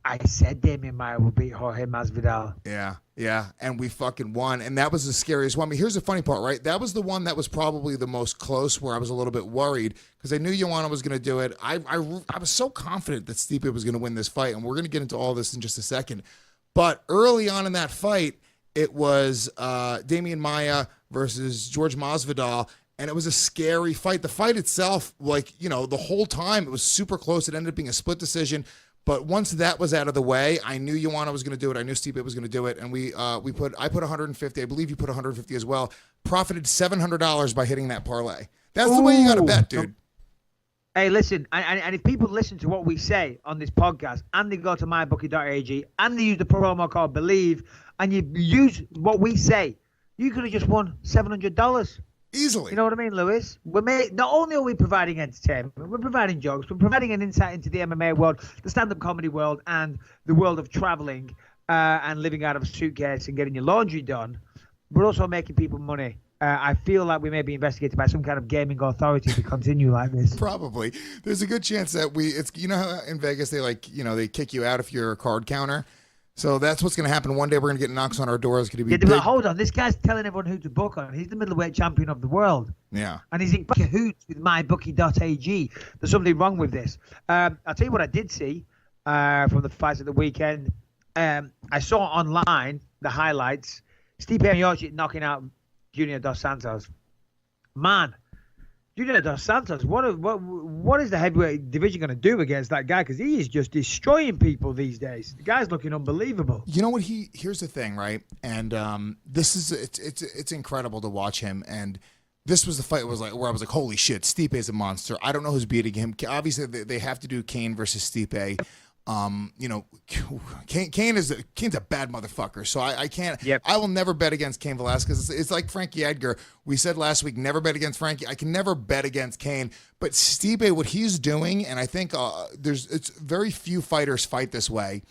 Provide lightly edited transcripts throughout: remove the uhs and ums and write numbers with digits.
I said Damian Maia would beat Jorge Masvidal. Yeah, and we fucking won, and that was the scariest one. I mean, here's the funny part, right? That was the one that was probably the most close, where I was a little bit worried because I knew Joanna was going to do it. I was so confident that Stipe was going to win this fight, and we're going to get into all this in just a second. But early on in that fight, it was Damian Maia versus George Masvidal, and it was a scary fight. The fight itself, like, you know, the whole time it was super close. It ended up being a split decision. But once that was out of the way, I knew Joanna was going to do it. I knew Stipe was going to do it, and I put 150. I believe you put 150 as well. Profited $700 by hitting that parlay. That's the way you got to bet, dude. Hey, listen, and if people listen to what we say on this podcast, and they go to mybookie.ag, and they use the promo code BELIEVE, and you use what we say, you could have just won $700. Easily. You know what I mean, Lewis? Not only are we providing entertainment, we're providing jokes, we're providing an insight into the MMA world, the stand-up comedy world, and the world of traveling and living out of a suitcase and getting your laundry done. We're also making people money. I feel like we may be investigated by some kind of gaming authority if we continue like this. Probably. There's a good chance that it's, you know how in Vegas they kick you out if you're a card counter? So that's what's going to happen. One day we're going to get knocks on our doors. It's going to be but hold on. This guy's telling everyone who to book on. He's the middleweight champion of the world. Yeah. And he's in cahoots with mybookie.ag. There's something wrong with this. I'll tell you what I did see from the fights at the weekend. I saw online the highlights. Stipe Miocic knocking out Junior dos Santos. Man, Junior dos Santos, what is the heavyweight division going to do against that guy? Because he is just destroying people these days. The guy's looking unbelievable. You know what? Here's the thing, right? And it's incredible to watch him. And this was the fight where I was like, holy shit, Stipe is a monster. I don't know who's beating him. Obviously, they have to do Cain versus Stipe. You know, Cain's a bad motherfucker, so I can't. Yep. I will never bet against Cain Velasquez. It's like Frankie Edgar. We said last week, never bet against Frankie. I can never bet against Cain, but Stipe, what he's doing, and I think it's very few fighters fight this way.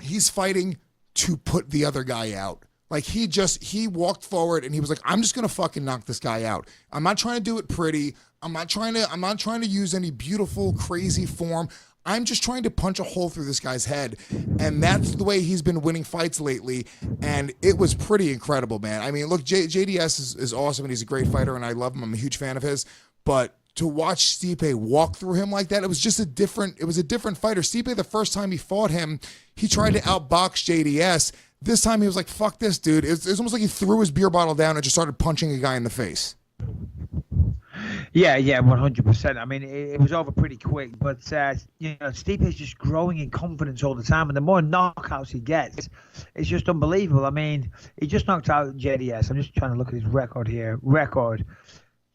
He's fighting to put the other guy out. Like he walked forward and he was like, I'm just gonna fucking knock this guy out. I'm not trying to do it pretty. I'm not trying to use any beautiful, crazy form. I'm just trying to punch a hole through this guy's head. And that's the way he's been winning fights lately. And it was pretty incredible, man. I mean, look, JDS is awesome and he's a great fighter and I love him. I'm a huge fan of his. But to watch Stipe walk through him like that, it was a different fighter. Stipe, the first time he fought him, he tried to outbox JDS. This time he was like, fuck this, dude. It's almost like he threw his beer bottle down and just started punching a guy in the face. Yeah, 100%. I mean, it was over pretty quick, but Stipe is just growing in confidence all the time, and the more knockouts he gets, it's just unbelievable. I mean, he just knocked out JDS. I'm just trying to look at his record here.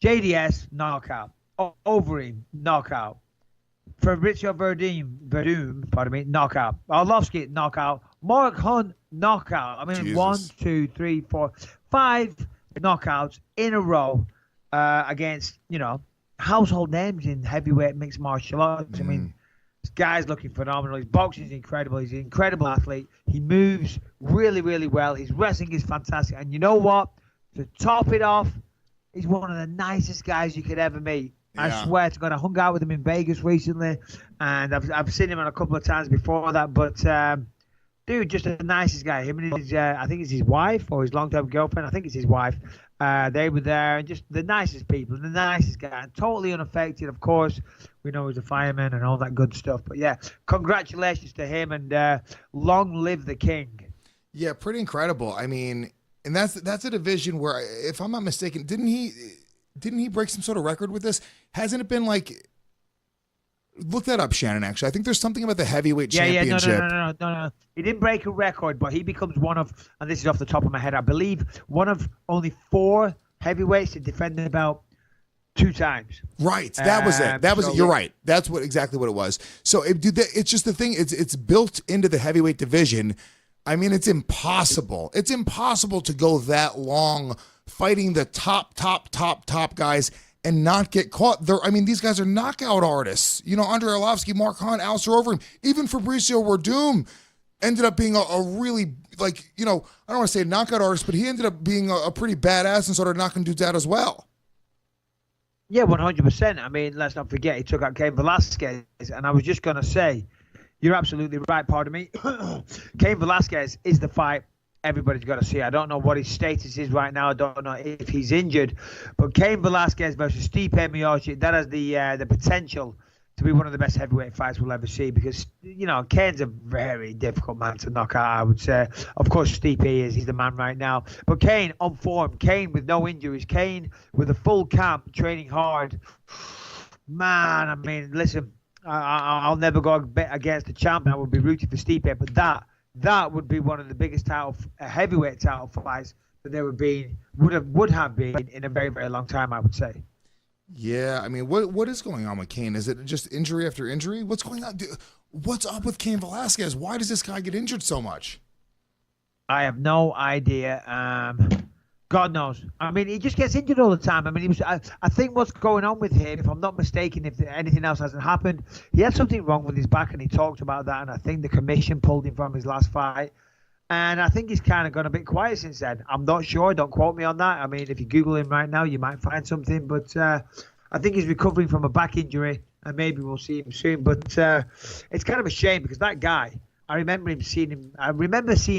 JDS knockout, Overeem knockout, Fabrizio Verdum, pardon me, knockout, Arlovsky knockout, Mark Hunt knockout. I mean, Jesus. 1, 2, 3, 4, 5 knockouts in a row. Against, household names in heavyweight mixed martial arts. I mean, this guy's looking phenomenal. His boxing is incredible. He's an incredible athlete. He moves really, really well. His wrestling is fantastic. And you know what? To top it off, he's one of the nicest guys you could ever meet. Yeah. I swear to God, I hung out with him in Vegas recently, and I've seen him a couple of times before that. But dude, just the nicest guy. Him and his, I think it's his wife or his long-term girlfriend. I think it's his wife. They were there, and just the nicest people, the nicest guy, totally unaffected. Of course, we know he's a fireman and all that good stuff. But yeah, congratulations to him, and long live the king. Yeah, pretty incredible. I mean, and that's a division where, if I'm not mistaken, didn't he break some sort of record with this? Hasn't it been like? Look that up, Shannon, actually. I think there's something about the heavyweight championship. No. He didn't break a record, but he becomes one of, and this is off the top of my head, I believe, one of only 4 heavyweights to defend the belt 2 times. Right. That was it. That was it. You're right. That's exactly what it was. So it's just the thing. It's built into the heavyweight division. I mean, it's impossible. It's impossible to go that long fighting the top guys and not get caught. These guys are knockout artists. Andrei Arlovsky, Mark Hunt, Alistair Overeem, even Fabrizio Verdum ended up being a really, I don't want to say a knockout artist, but he ended up being a pretty badass and started knocking dudes out as well. Yeah, 100%. I mean, let's not forget he took out Cain Velasquez, and I was just going to say, You're absolutely right, pardon me. Cain Velasquez is the fight everybody's got to see. I don't know what his status is right now. I don't know if he's injured. But Cain Velasquez versus Stipe Miocic, that has the potential to be one of the best heavyweight fights we'll ever see, because, you know, Cain's a very difficult man to knock out, I would say. Of course, Stipe is. He's the man right now. But Cain on form, Cain with no injuries, Cain with a full camp, training hard. Man, I mean, listen, I'll never go against the champ. I would be rooting for Stipe, but that would be one of the biggest heavyweight title fights that there would have been in a very, very long time, I would say. Yeah, I mean, what is going on with Cain? Is it just injury after injury? What's going on? What's up with Cain Velasquez? Why does this guy get injured so much? I have no idea. God knows. I mean, he just gets injured all the time. I mean, I think what's going on with him, if I'm not mistaken, if anything else hasn't happened, he had something wrong with his back, and he talked about that, and I think the commission pulled him from his last fight. And I think he's kind of gone a bit quiet since then. I'm not sure. Don't quote me on that. I mean, if you Google him right now, you might find something. But I think he's recovering from a back injury, and maybe we'll see him soon. But it's kind of a shame, because that guy, I remember seeing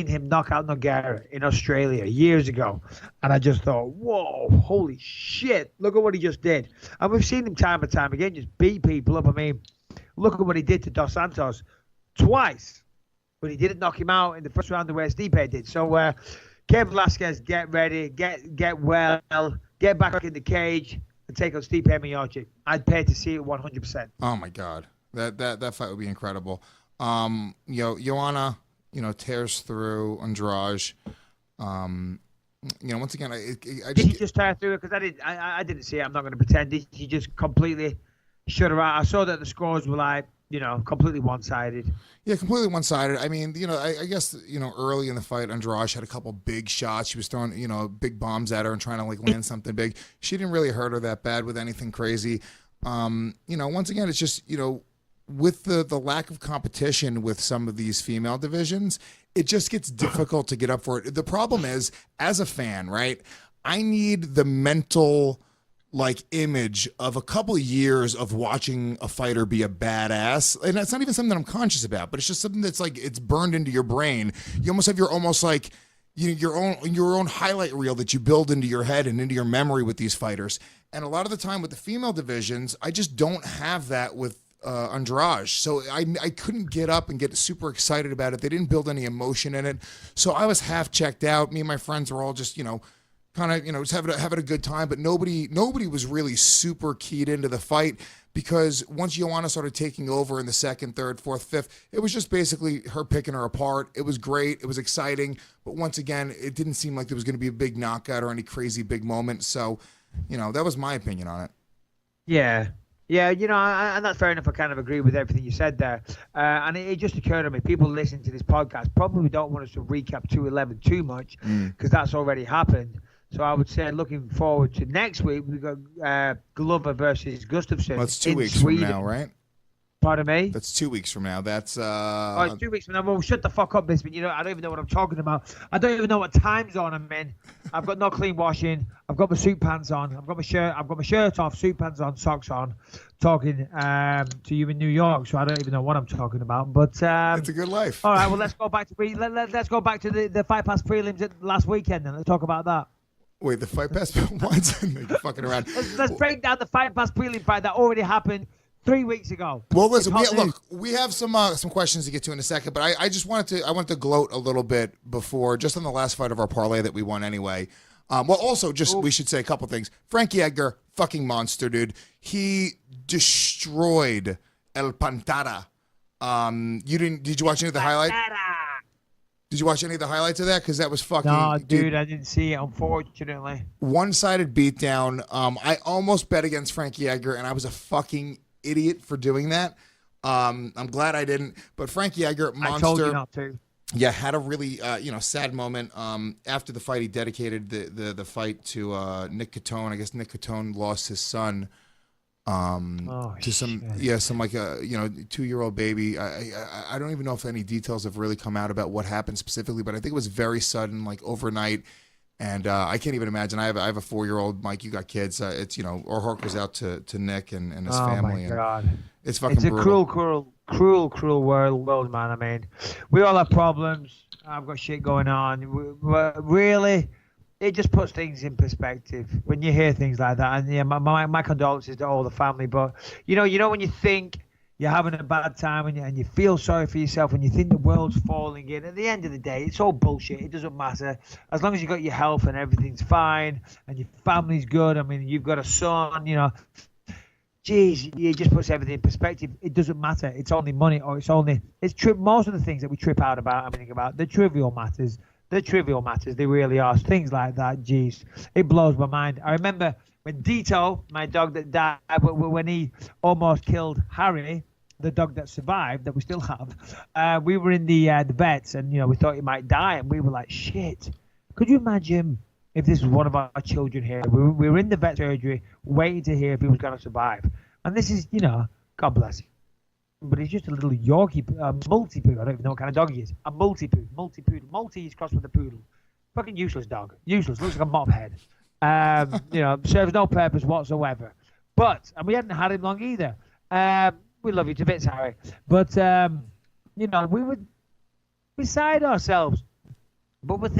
him knock out Nogueira in Australia years ago, and I just thought, whoa, holy shit, look at what he just did. And we've seen him time and time again just beat people up. I mean, look at what he did to Dos Santos twice, but he didn't knock him out in the first round the way Stipe did. So, Cain Velasquez, get ready, get well, get back in the cage, and take on Stipe Miocic. I'd pay to see it 100%. Oh my God, that fight would be incredible. Joanna, tears through Andrade. Once again, did he just tear through it? Because I didn't see it. I'm not going to pretend. Did he just completely shut her out? I saw that the scores were like, completely one-sided. Yeah, completely one-sided. I mean, I guess, early in the fight, Andrade had a couple big shots. She was throwing, big bombs at her and trying to land something big. She didn't really hurt her that bad with anything crazy. Once again, it's just, with the lack of competition with some of these female divisions, it just gets difficult to get up for it. The problem is, as a fan, right, I need the mental image of a couple of years of watching a fighter be a badass. And that's not even something that I'm conscious about, but it's just something that's it's burned into your brain. You almost have your own highlight reel that you build into your head and into your memory with these fighters. And a lot of the time with the female divisions, I just don't have that with Andrade. So I couldn't get up and get super excited about it. They didn't build any emotion in it. So I was half checked out. Me and my friends were all just, just having a good time, but nobody was really super keyed into the fight, because once Joanna started taking over in the second, third, fourth, fifth, it was just basically her picking her apart. It was great. It was exciting. But once again, it didn't seem like there was going to be a big knockout or any crazy big moment. So, that was my opinion on it. Yeah. Yeah, and that's fair enough. I kind of agree with everything you said there. And it just occurred to me, people listening to this podcast probably don't want us to recap 211 too much, because that's already happened. So I would say, looking forward to next week, we've got Glover versus Gustafsson. Well, that's 2 weeks Sweden. from now, right? Pardon me? That's 2 weeks from now. That's Oh, it's 2 weeks from now. Well, shut the fuck up, Bisping. I don't even know what I'm talking about. I don't even know what time zone I'm in. I've got no clean washing. I've got my suit pants on. I've got my shirt off, suit pants on, socks on, talking to you in New York. So I don't even know what I'm talking about. But it's a good life. All right. Well, let's go back to let's go back to the Fight Pass prelims last weekend, and let's talk about that. Wait, the Fight Pass? What? You're fucking around. Let's break down the Fight Pass prelim fight that already happened 3 weeks ago. Well, listen, we have some questions to get to in a second, but I just wanted to gloat a little bit before, just on the last fight of our parlay that we won anyway. We should say a couple things. Frankie Edgar, fucking monster, dude. He destroyed El Pantara. Did you watch any of the highlights? Did you watch any of the highlights of that? Because that was fucking... No, dude, I didn't see it, unfortunately. One-sided beatdown. I almost bet against Frankie Edgar, and I was a fucking idiot for doing that. I'm glad I didn't. But Frankie Edgar, monster. I told you not to. Yeah, had a really sad moment. After the fight, he dedicated the fight to Nick Catone. I guess Nick Catone lost his son to some 2-year-old baby. I don't even know if any details have really come out about what happened specifically, but I think it was very sudden, overnight. And I can't even imagine. I have a 4-year-old. Mike, you got kids. It's our heart goes out to Nick and his family. Oh my God. And it's fucking It's a brutal. cruel world, man. I mean, we all have problems. I've got shit going on. Really, it just puts things in perspective when you hear things like that. And yeah, my condolences to all the family. But you know when you think you're having a bad time and you feel sorry for yourself and you think the world's falling in. At the end of the day, it's all bullshit. It doesn't matter. As long as you got your health and everything's fine and your family's good. I mean, you've got a son, Geez, it just puts everything in perspective. It doesn't matter. It's only money or most of the things that we trip out about and think about, the trivial matters. They really are. Things like that, geez, it blows my mind. I remember when Dito, my dog that died, when he almost killed Harry, the dog that survived, that we still have, we were in the vets, and we thought he might die, and we were like, shit. Could you imagine if this was one of our children here? We were in the vet surgery, waiting to hear if he was going to survive. And this is, God bless him, but he's just a little Yorkie, multi-poo. I don't even know what kind of dog he is. A multi-poodle. Multi is crossed with a poodle. Fucking useless dog. Useless. Looks like a mop head. Serves no purpose whatsoever. And we hadn't had him long either. We love you to bits, Harry. But, we were beside ourselves. But we're thinking,